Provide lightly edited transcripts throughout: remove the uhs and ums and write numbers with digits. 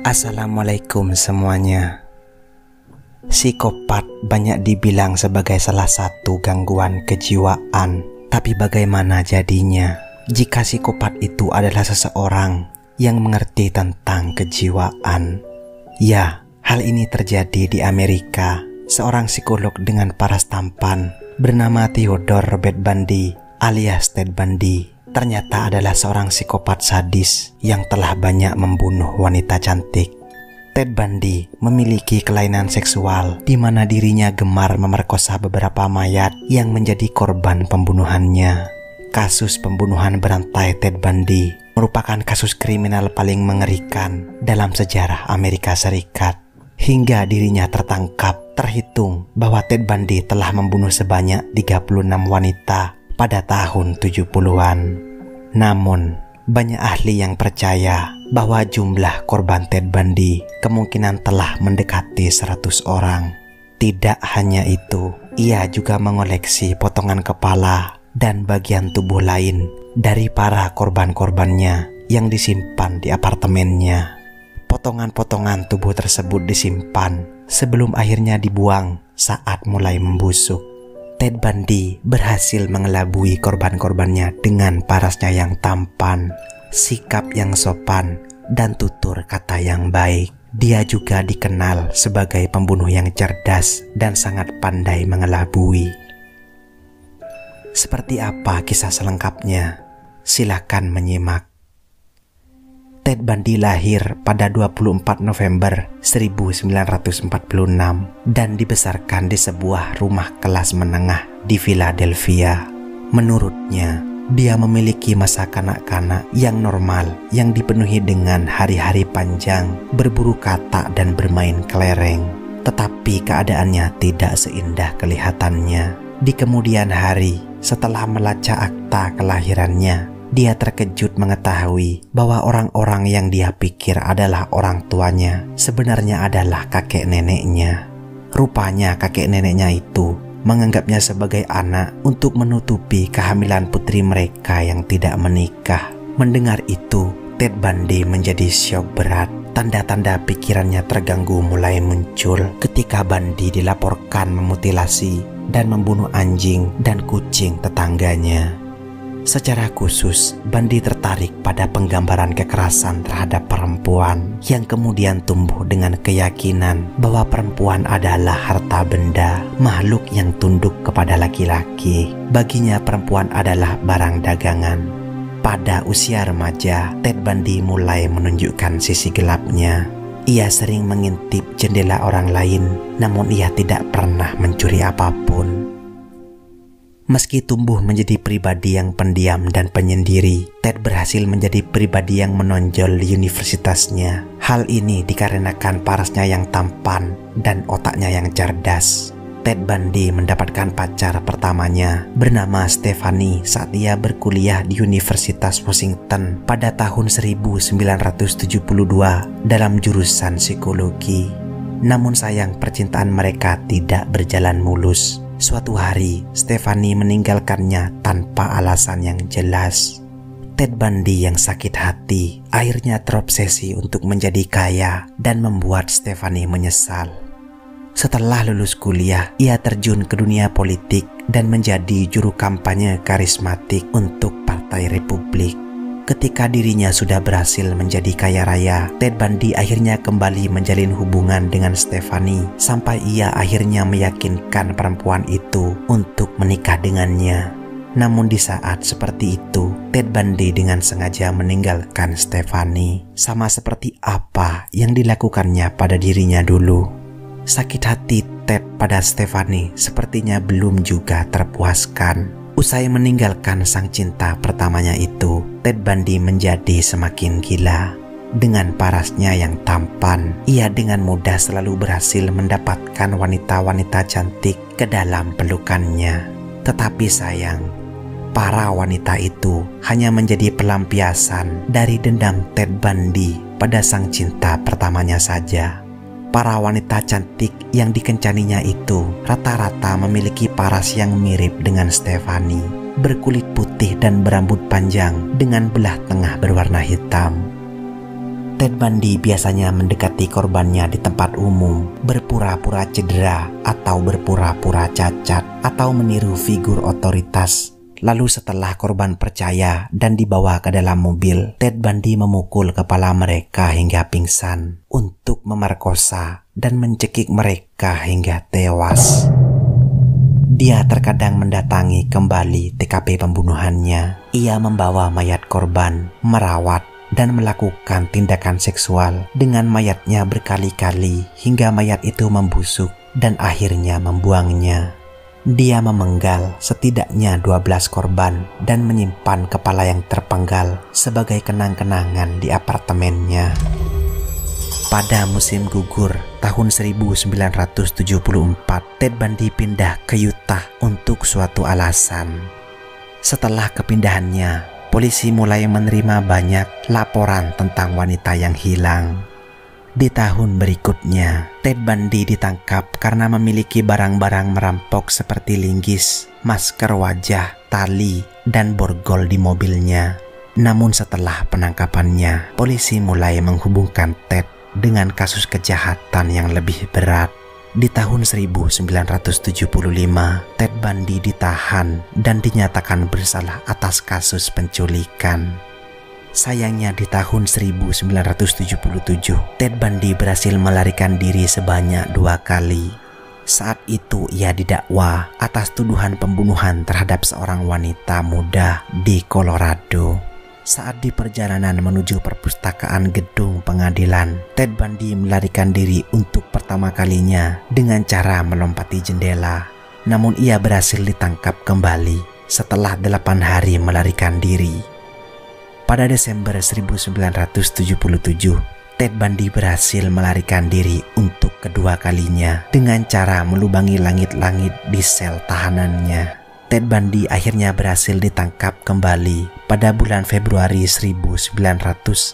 Assalamualaikum semuanya. Psikopat banyak dibilang sebagai salah satu gangguan kejiwaan. Tapi bagaimana jadinya jika psikopat itu adalah seseorang yang mengerti tentang kejiwaan? Ya, hal ini terjadi di Amerika. Seorang psikolog dengan paras tampan bernama Theodore Robert Bundy alias Ted Bundy ternyata adalah seorang psikopat sadis yang telah banyak membunuh wanita cantik. Ted Bundy memiliki kelainan seksual di mana dirinya gemar memerkosa beberapa mayat yang menjadi korban pembunuhannya. Kasus pembunuhan berantai Ted Bundy merupakan kasus kriminal paling mengerikan dalam sejarah Amerika Serikat. Hingga dirinya tertangkap, terhitung bahwa Ted Bundy telah membunuh sebanyak 36 wanita pada tahun 70-an. Namun, banyak ahli yang percaya bahwa jumlah korban Ted Bundy kemungkinan telah mendekati 100 orang. Tidak hanya itu, ia juga mengoleksi potongan kepala dan bagian tubuh lain dari para korban-korbannya yang disimpan di apartemennya. Potongan-potongan tubuh tersebut disimpan sebelum akhirnya dibuang saat mulai membusuk. Ted Bundy berhasil mengelabui korban-korbannya dengan parasnya yang tampan, sikap yang sopan, dan tutur kata yang baik. Dia juga dikenal sebagai pembunuh yang cerdas dan sangat pandai mengelabui. Seperti apa kisah selengkapnya? Silakan menyimak. Ted Bundy lahir pada 24 November 1946 dan dibesarkan di sebuah rumah kelas menengah di Philadelphia. Menurutnya, dia memiliki masa kanak-kanak yang normal yang dipenuhi dengan hari-hari panjang, berburu katak dan bermain kelereng. Tetapi keadaannya tidak seindah kelihatannya. Di kemudian hari, setelah melacak akta kelahirannya, dia terkejut mengetahui bahwa orang-orang yang dia pikir adalah orang tuanya sebenarnya adalah kakek neneknya. Rupanya kakek neneknya itu menganggapnya sebagai anak untuk menutupi kehamilan putri mereka yang tidak menikah. Mendengar itu, Ted Bundy menjadi syok berat. Tanda-tanda pikirannya terganggu mulai muncul ketika Bundy dilaporkan memutilasi dan membunuh anjing dan kucing tetangganya. Secara khusus, Bundy tertarik pada penggambaran kekerasan terhadap perempuan yang kemudian tumbuh dengan keyakinan bahwa perempuan adalah harta benda, makhluk yang tunduk kepada laki-laki. Baginya perempuan adalah barang dagangan. Pada usia remaja, Ted Bundy mulai menunjukkan sisi gelapnya. Ia sering mengintip jendela orang lain, namun ia tidak pernah mencuri apapun. Meski tumbuh menjadi pribadi yang pendiam dan penyendiri, Ted berhasil menjadi pribadi yang menonjol di universitasnya. Hal ini dikarenakan parasnya yang tampan dan otaknya yang cerdas. Ted Bundy mendapatkan pacar pertamanya bernama Stephanie saat ia berkuliah di Universitas Washington pada tahun 1972 dalam jurusan psikologi. Namun sayang, percintaan mereka tidak berjalan mulus. Suatu hari, Stephanie meninggalkannya tanpa alasan yang jelas. Ted Bundy yang sakit hati akhirnya terobsesi untuk menjadi kaya dan membuat Stephanie menyesal. Setelah lulus kuliah, ia terjun ke dunia politik dan menjadi juru kampanye karismatik untuk Partai Republik. Ketika dirinya sudah berhasil menjadi kaya raya, Ted Bundy akhirnya kembali menjalin hubungan dengan Stephanie sampai ia akhirnya meyakinkan perempuan itu untuk menikah dengannya. Namun di saat seperti itu, Ted Bundy dengan sengaja meninggalkan Stephanie, sama seperti apa yang dilakukannya pada dirinya dulu. Sakit hati Ted pada Stephanie sepertinya belum juga terpuaskan. Usai meninggalkan sang cinta pertamanya itu, Ted Bundy menjadi semakin gila. Dengan parasnya yang tampan, ia dengan mudah selalu berhasil mendapatkan wanita-wanita cantik ke dalam pelukannya. Tetapi sayang, para wanita itu hanya menjadi pelampiasan dari dendam Ted Bundy pada sang cinta pertamanya saja. Para wanita cantik yang dikencaninya itu rata-rata memiliki paras yang mirip dengan Stephanie, berkulit putih dan berambut panjang dengan belah tengah berwarna hitam. Ted Bundy biasanya mendekati korbannya di tempat umum, berpura-pura cedera atau berpura-pura cacat, atau meniru figur otoritas. Lalu setelah korban percaya dan dibawa ke dalam mobil, Ted Bundy memukul kepala mereka hingga pingsan untuk memerkosa dan mencekik mereka hingga tewas. Dia terkadang mendatangi kembali TKP pembunuhannya. Ia membawa mayat korban, merawat, dan melakukan tindakan seksual dengan mayatnya berkali-kali hingga mayat itu membusuk dan akhirnya membuangnya. Dia memenggal setidaknya 12 korban dan menyimpan kepala yang terpenggal sebagai kenang-kenangan di apartemennya. Pada musim gugur tahun 1974, Ted Bundy pindah ke Utah untuk suatu alasan. Setelah kepindahannya, polisi mulai menerima banyak laporan tentang wanita yang hilang. Di tahun berikutnya, Ted Bundy ditangkap karena memiliki barang-barang merampok seperti linggis, masker wajah, tali, dan borgol di mobilnya. Namun setelah penangkapannya, polisi mulai menghubungkan Ted dengan kasus kejahatan yang lebih berat. Di tahun 1975, Ted Bundy ditahan dan dinyatakan bersalah atas kasus penculikan. Sayangnya di tahun 1977, Ted Bundy berhasil melarikan diri sebanyak 2 kali. Saat itu ia didakwa atas tuduhan pembunuhan terhadap seorang wanita muda di Colorado. Saat di perjalanan menuju perpustakaan gedung pengadilan, Ted Bundy melarikan diri untuk pertama kalinya dengan cara melompati jendela. Namun ia berhasil ditangkap kembali setelah 8 hari melarikan diri. Pada Desember 1977, Ted Bundy berhasil melarikan diri untuk kedua kalinya dengan cara melubangi langit-langit di sel tahanannya. Ted Bundy akhirnya berhasil ditangkap kembali pada bulan Februari 1978.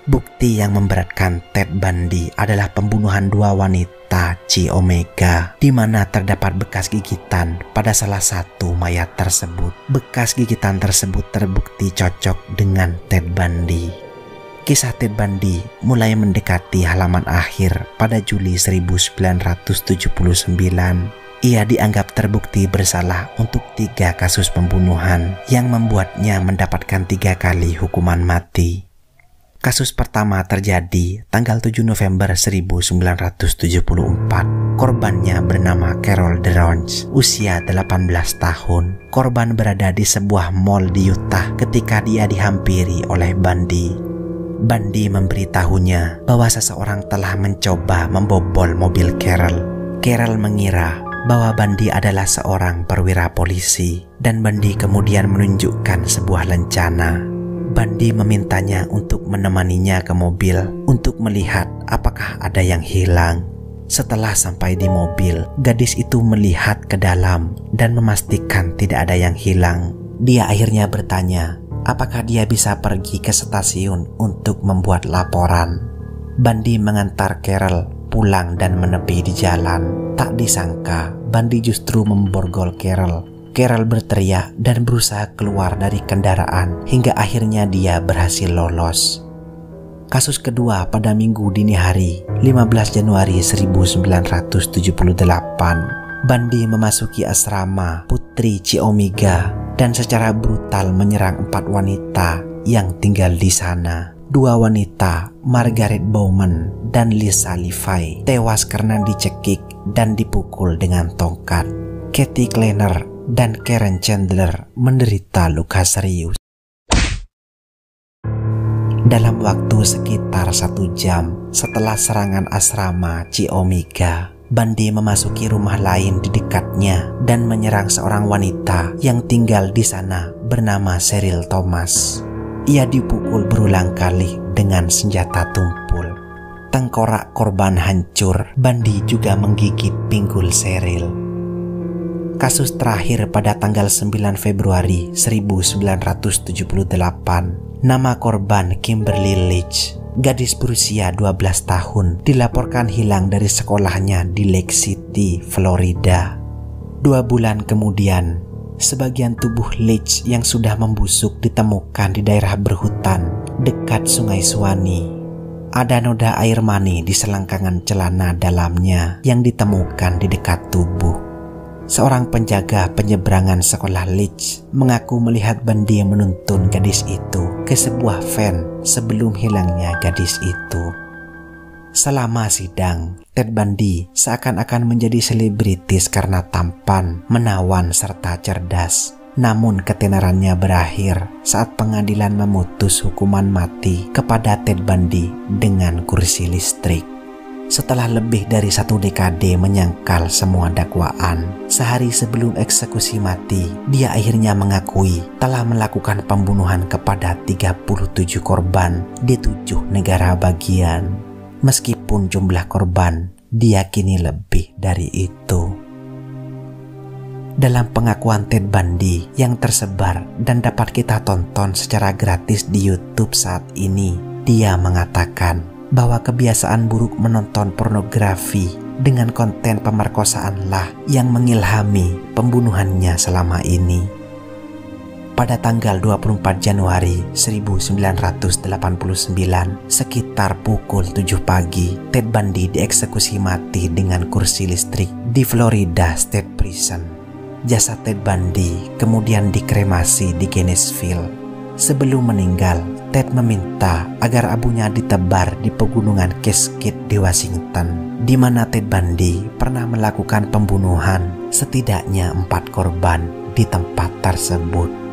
Bukti yang memberatkan Ted Bundy adalah pembunuhan 2 wanita Chi Omega, di mana terdapat bekas gigitan pada salah satu mayat tersebut. Bekas gigitan tersebut terbukti cocok dengan Ted Bundy. Kisah Ted Bundy mulai mendekati halaman akhir pada Juli 1979. Ia dianggap terbukti bersalah untuk 3 kasus pembunuhan yang membuatnya mendapatkan 3 kali hukuman mati. Kasus pertama terjadi tanggal 7 November 1974. Korbannya bernama Carol DeRonge, usia 18 tahun. Korban berada di sebuah mall di Utah ketika dia dihampiri oleh Bundy. Bundy memberitahunya bahwa seseorang telah mencoba membobol mobil Carol. Carol mengira bahwa Bundy adalah seorang perwira polisi, dan Bundy kemudian menunjukkan sebuah lencana. Bundy memintanya untuk menemaninya ke mobil untuk melihat apakah ada yang hilang. Setelah sampai di mobil, gadis itu melihat ke dalam dan memastikan tidak ada yang hilang. Dia akhirnya bertanya, apakah dia bisa pergi ke stasiun untuk membuat laporan. Bundy mengantar Carol pulang dan menepi di jalan. Tak disangka, Bundy justru memborgol Carol. Carol berteriak dan berusaha keluar dari kendaraan hingga akhirnya dia berhasil lolos. Kasus kedua pada Minggu dini hari, 15 Januari 1978. Bundy memasuki asrama Putri Chi Omega dan secara brutal menyerang 4 wanita yang tinggal di sana. 2 wanita, Margaret Bowman dan Lisa Levi, tewas karena dicekik dan dipukul dengan tongkat. Kathy Kleiner dan Karen Chandler menderita luka serius. Dalam waktu sekitar 1 jam setelah serangan asrama Chi Omega, Bundy memasuki rumah lain di dekatnya dan menyerang seorang wanita yang tinggal di sana bernama Cheryl Thomas. Ia dipukul berulang kali dengan senjata tumpul. Tengkorak korban hancur. Bundy juga menggigit pinggul Cheryl. Kasus terakhir pada tanggal 9 Februari 1978. Nama korban Kimberly Leach, gadis berusia 12 tahun, dilaporkan hilang dari sekolahnya di Lake City, Florida. 2 bulan kemudian, sebagian tubuh Leach yang sudah membusuk ditemukan di daerah berhutan dekat Sungai Suwani. Ada noda air mani di selangkangan celana dalamnya yang ditemukan di dekat tubuh. Seorang penjaga penyeberangan sekolah Leach mengaku melihat Bundy menuntun gadis itu ke sebuah van sebelum hilangnya gadis itu. Selama sidang, Ted Bundy seakan-akan menjadi selebritis karena tampan, menawan, serta cerdas. Namun ketenarannya berakhir saat pengadilan memutus hukuman mati kepada Ted Bundy dengan kursi listrik. Setelah lebih dari 1 dekade menyangkal semua dakwaan, sehari sebelum eksekusi mati, dia akhirnya mengakui telah melakukan pembunuhan kepada 37 korban di 7 negara bagian. Meskipun jumlah korban diyakini lebih dari itu. Dalam pengakuan Ted Bundy yang tersebar dan dapat kita tonton secara gratis di YouTube saat ini, dia mengatakan bahwa kebiasaan buruk menonton pornografi dengan konten pemerkosaanlah yang mengilhami pembunuhannya selama ini. Pada tanggal 24 Januari 1989, sekitar pukul 7 pagi, Ted Bundy dieksekusi mati dengan kursi listrik di Florida State Prison. Jasad Ted Bundy kemudian dikremasi di Gainesville. Sebelum meninggal, Ted meminta agar abunya ditebar di pegunungan Cascade di Washington, di mana Ted Bundy pernah melakukan pembunuhan setidaknya 4 korban di tempat tersebut.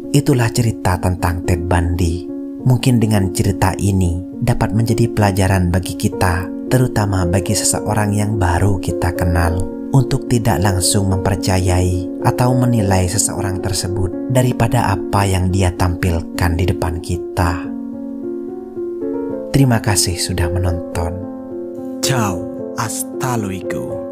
Itulah cerita tentang Ted Bundy. Mungkin dengan cerita ini dapat menjadi pelajaran bagi kita, terutama bagi seseorang yang baru kita kenal, untuk tidak langsung mempercayai atau menilai seseorang tersebut daripada apa yang dia tampilkan di depan kita. Terima kasih sudah menonton. Ciao, hasta luego.